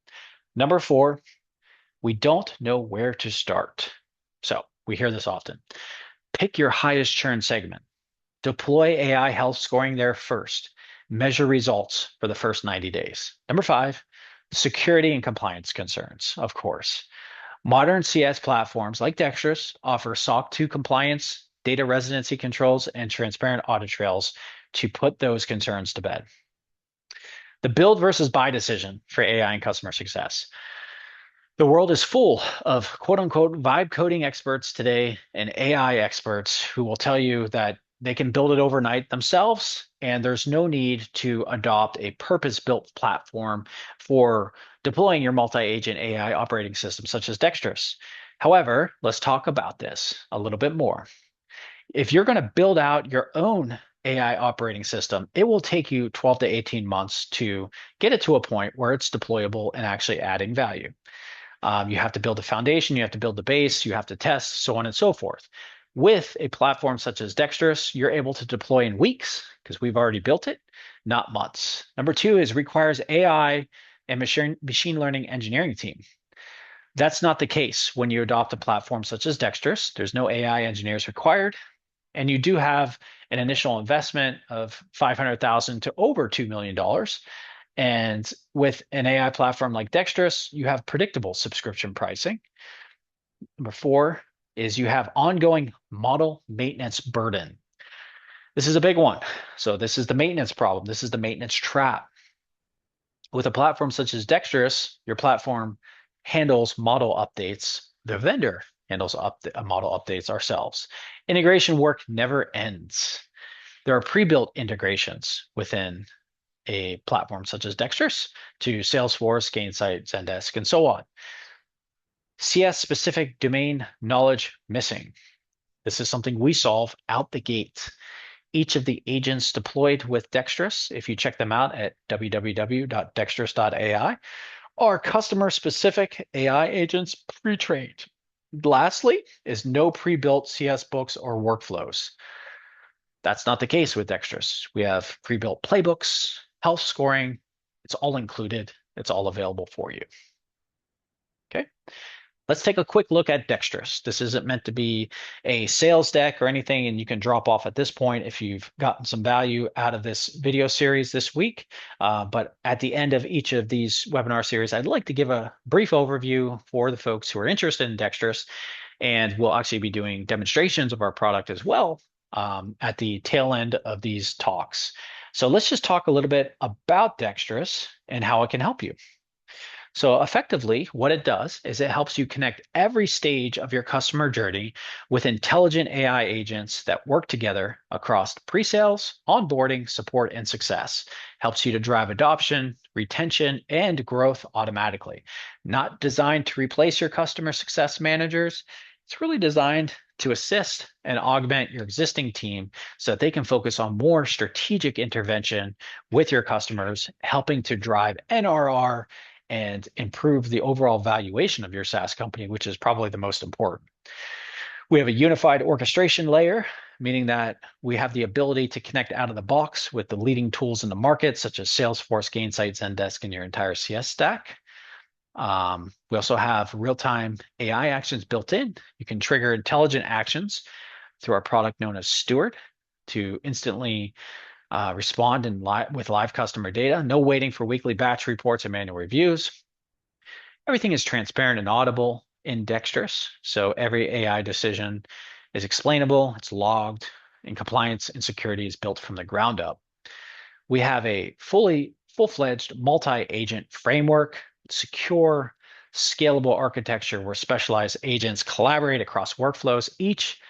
Number 4, we don't know where to start. So we hear this often. Pick your highest churn segment. Deploy AI health scoring there first. Measure results for the first 90 days. Number 5, security and compliance concerns, of course. Modern CS platforms like Dextruss offer SOC 2 compliance, data residency controls, and transparent audit trails to put those concerns to bed. The build versus buy decision for AI and customer success. The world is full of quote unquote vibe coding experts today and AI experts who will tell you that they can build it overnight themselves, and there's no need to adopt a purpose-built platform for deploying your multi-agent AI operating system such as Dextruss. However, let's talk about this a little bit more. If you're going to build out your own AI operating system, it will take you 12 to 18 months to get it to a point where it's deployable and actually adding value. You have to build a foundation, you have to build the base, you have to test, so on and so forth. With a platform such as Dextruss, you're able to deploy in weeks because we've already built it, not months. Number two is requires AI and machine learning engineering team. That's not the case when you adopt a platform such as Dextruss. There's no AI engineers required, and you do have an initial investment of $500,000 to over $2 million. And with an AI platform like Dextruss, you have predictable subscription pricing. Number four is you have ongoing model maintenance burden. This is a big one. So this is the maintenance problem. This is the maintenance trap. With a platform such as Dextruss, your platform handles model updates. The vendor handles model updates ourselves. Integration work never ends. There are pre-built integrations within a platform such as Dextruss to Salesforce, Gainsight, Zendesk, and so on. CS-specific domain knowledge missing. This is something we solve out the gate. Each of the agents deployed with Dextruss, if you check them out at www.dextruss.ai, are customer-specific AI agents pre-trained. Lastly is no pre-built CS books or workflows. That's not the case with Dextruss. We have pre-built playbooks, health scoring. It's all included. It's all available for you. Okay. Let's take a quick look at Dextruss. This isn't meant to be a sales deck or anything, and you can drop off at this point if you've gotten some value out of this video series this week. But at the end of each of these webinar series, I'd like to give a brief overview for the folks who are interested in Dextruss, and we'll actually be doing demonstrations of our product as well at the tail end of these talks. So let's just talk a little bit about Dextruss and how it can help you. So effectively, what it does is it helps you connect every stage of your customer journey with intelligent AI agents that work together across pre-sales, onboarding, support, and success. Helps you to drive adoption, retention, and growth automatically. Not designed to replace your customer success managers. It's really designed to assist and augment your existing team so that they can focus on more strategic intervention with your customers, helping to drive NRR and improve the overall valuation of your SaaS company, which is probably the most important. We have a unified orchestration layer, meaning that we have the ability to connect out of the box with the leading tools in the market, such as Salesforce, Gainsight, Zendesk, and your entire CS stack. We also have real-time AI actions built in. You can trigger intelligent actions through our product known as Steward to instantly respond with live customer data. No waiting for weekly batch reports and manual reviews. Everything is transparent and audible in Dextruss. So every AI decision is explainable, it's logged, and compliance and security is built from the ground up. We have a full-fledged multi-agent framework, secure, scalable architecture where specialized agents collaborate across workflows, each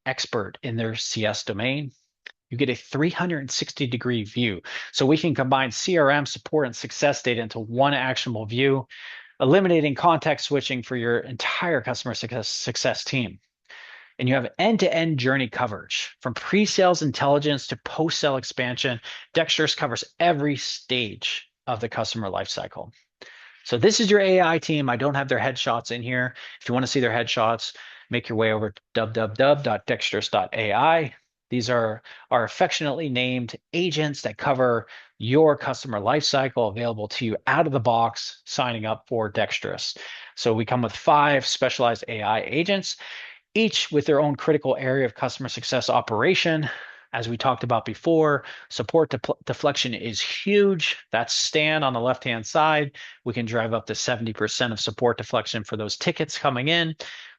expert in their CS domain. You get a 360-degree view. So we can combine CRM, support, and success data into one actionable view, eliminating context switching for your entire customer success team. And you have end-to-end journey coverage from pre-sales intelligence to post-sale expansion. Dextruss covers every stage of the customer lifecycle. So this is your AI team. I don't have their headshots in here. If you want to see their headshots, make your way over to www.dextruss.ai. These are our affectionately named agents that cover your customer lifecycle, available to you out of the box, signing up for Dextruss. So we come with 5 specialized AI agents, each with their own critical area of customer success operation. As we talked about before, support deflection is huge. That's Stan on the left-hand side. We can drive up to 70% of support deflection for those tickets coming in.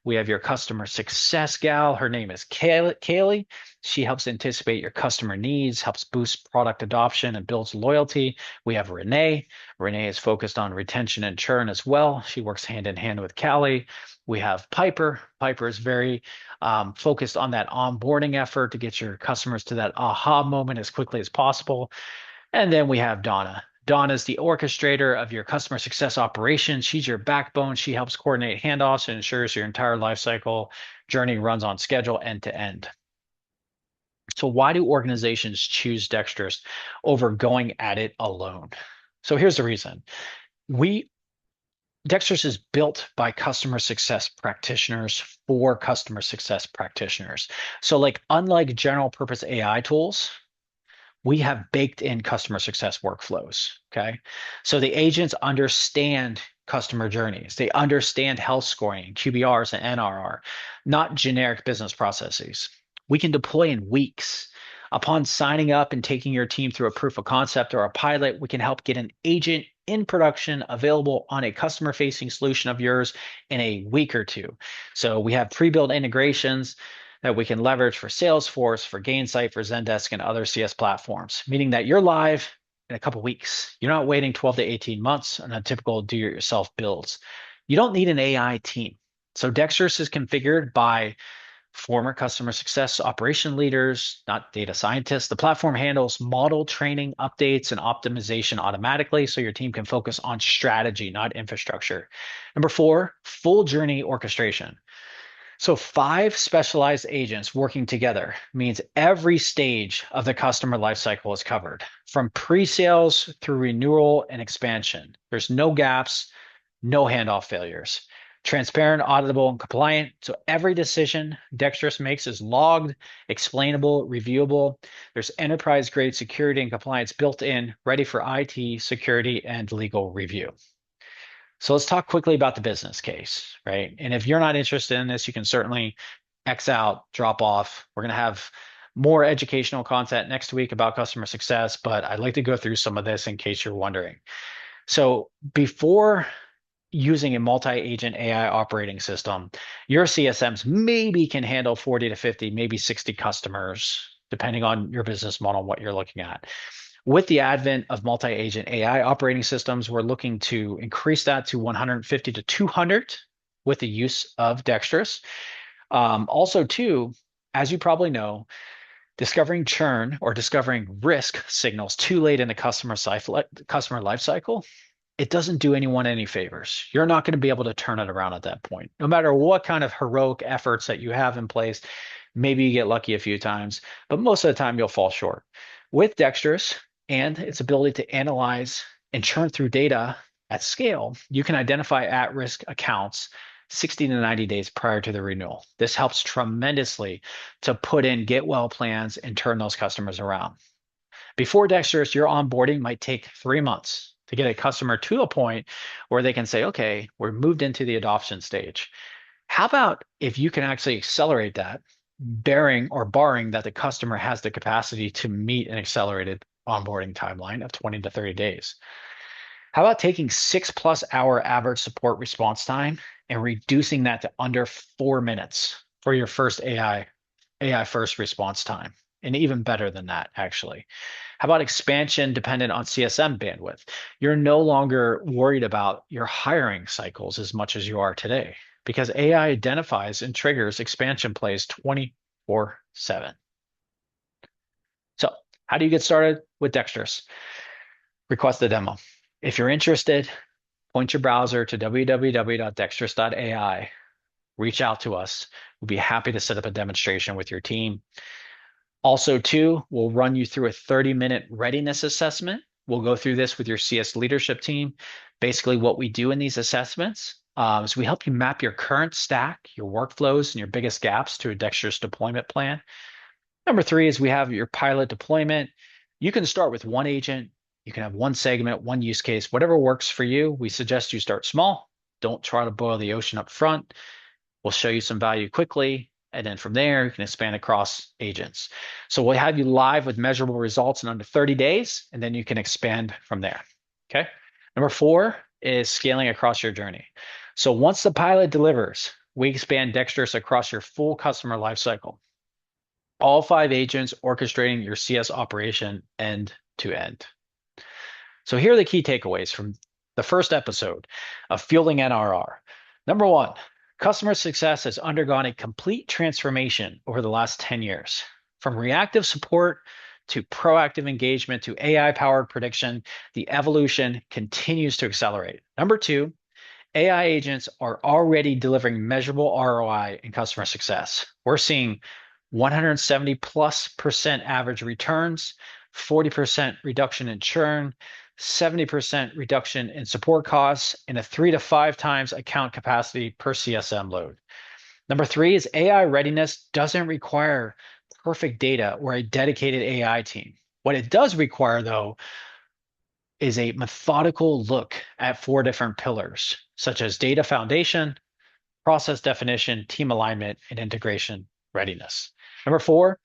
We have your customer success gal. Her name is Kaylee. She helps anticipate your customer needs, helps boost product adoption, and builds loyalty. We have Renee. Renee is focused on retention and churn as well. She works hand in hand with Callie. We have Piper. Piper is very focused on that onboarding effort to get your customers to that aha moment as quickly as possible. And then we have Donna. Donna is the orchestrator of your customer success operations. She's your backbone. She helps coordinate handoffs and ensures your entire lifecycle journey runs on schedule end to end. So why do organizations choose Dextruss over going at it alone? So here's the reason. We Dextruss is built by customer success practitioners for customer success practitioners. So like unlike general purpose AI tools, we have baked in customer success workflows. Okay. So the agents understand customer journeys. They understand health scoring, QBRs and NRR, not generic business processes. We can deploy in weeks. Upon signing up and taking your team through a proof of concept or a pilot, we can help get an agent in production available on a customer facing solution of yours in a week or two. So we have pre-built integrations that we can leverage for Salesforce, for Gainsight, for Zendesk, and other CS platforms, meaning that you're live in a couple weeks. You're not waiting 12 to 18 months on a typical do-it-yourself builds. You don't need an AI team. So Dextruss is configured by former customer success operation leaders, not data scientists. The platform handles model training, updates, and optimization automatically so your team can focus on strategy, not infrastructure. Number four, full journey orchestration. So 5 specialized agents working together means every stage of the customer lifecycle is covered, from pre-sales through renewal and expansion. There's no gaps, no handoff failures. Transparent, auditable, and compliant. So every decision Dextruss makes is logged, explainable, reviewable. There's enterprise-grade security and compliance built in, ready for IT, security, and legal review. So let's talk quickly about the business case, right? And if you're not interested in this, you can certainly X out, drop off. We're going to have more educational content next week about customer success, but I'd like to go through some of this in case you're wondering. So before using a multi-agent AI operating system, your CSMs maybe can handle 40 to 50, maybe 60 customers, depending on your business model and what you're looking at. With the advent of multi-agent AI operating systems, we're looking to increase that to 150 to 200 with the use of Dextruss. Also, too, as you probably know, discovering churn or discovering risk signals too late in the customer life cycle, it doesn't do anyone any favors. You're not going to be able to turn it around at that point. No matter what kind of heroic efforts that you have in place, maybe you get lucky a few times, but most of the time you'll fall short. With Dextruss and its ability to analyze and churn through data at scale, you can identify at-risk accounts 60 to 90 days prior to the renewal. This helps tremendously to put in get well plans and turn those customers around. Before Dextruss, your onboarding might take 3 months to get a customer to a point where they can say, okay, we're moved into the adoption stage. How about if you can actually accelerate that, barring that the customer has the capacity to meet an accelerated onboarding timeline of 20 to 30 days? How about taking 6+ hour average support response time and reducing that to under 4 minutes for your first AI first response time? And even better than that, actually. How about expansion dependent on CSM bandwidth? You're no longer worried about your hiring cycles as much as you are today because AI identifies and triggers expansion plays 24/7. So how do you get started with Dextruss? Request a demo. If you're interested, point your browser to www.dextruss.ai. Reach out to us. We'll be happy to set up a demonstration with your team. Also, too, we'll run you through a 30-minute readiness assessment. We'll go through this with your CS leadership team. Basically, what we do in these assessments is we help you map your current stack, your workflows, and your biggest gaps to a Dextruss deployment plan. Number 3 is we have your pilot deployment. You can start with one agent. You can have one segment, one use case, whatever works for you. We suggest you start small. Don't try to boil the ocean up front. We'll show you some value quickly. And then from there, you can expand across agents. So we'll have you live with measurable results in under 30 days, and then you can expand from there. Okay. Number 4 is scaling across your journey. So once the pilot delivers, we expand Dextruss across your full customer lifecycle. All 5 agents orchestrating your CS operation end to end. So here are the key takeaways from the first episode of Fueling NRR. Number 1, customer success has undergone a complete transformation over the last 10 years. From reactive support to proactive engagement to AI-powered prediction, the evolution continues to accelerate. Number 2, AI agents are already delivering measurable ROI in customer success. We're seeing 170+% average returns, 40% reduction in churn, 70% reduction in support costs, and a 3 to 5 times account capacity per CSM load. Number three is AI readiness doesn't require perfect data or a dedicated AI team. What it does require, though, is a methodical look at 4 different pillars, such as data foundation, process definition, team alignment, and integration readiness. Number four,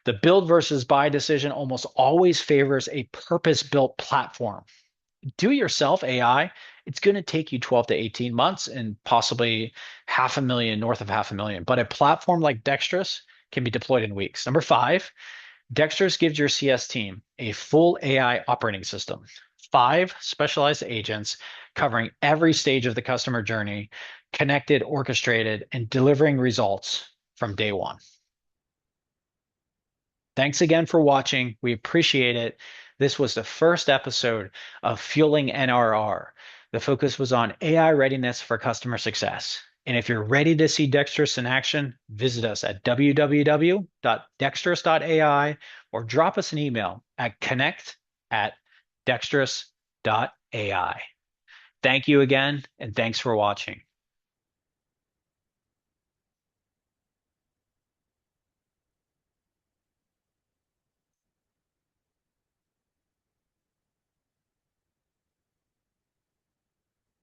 the build versus buy decision almost always favors a purpose-built platform. Do it yourself AI, it's going to take you 12 to 18 months and possibly north of 500,000. But a platform like Dextruss can be deployed in weeks. Number five, Dextruss gives your CS team a full AI operating system, 5 specialized agents covering every stage of the customer journey, connected, orchestrated, and delivering results from day one. Thanks again for watching. We appreciate it. This was the first episode of Fueling NRR. The focus was on AI readiness for customer success. And if you're ready to see Dextruss in action, visit us at www.dextruss.ai or drop us an email at connect@dextruss.ai. Thank you again, and thanks for watching.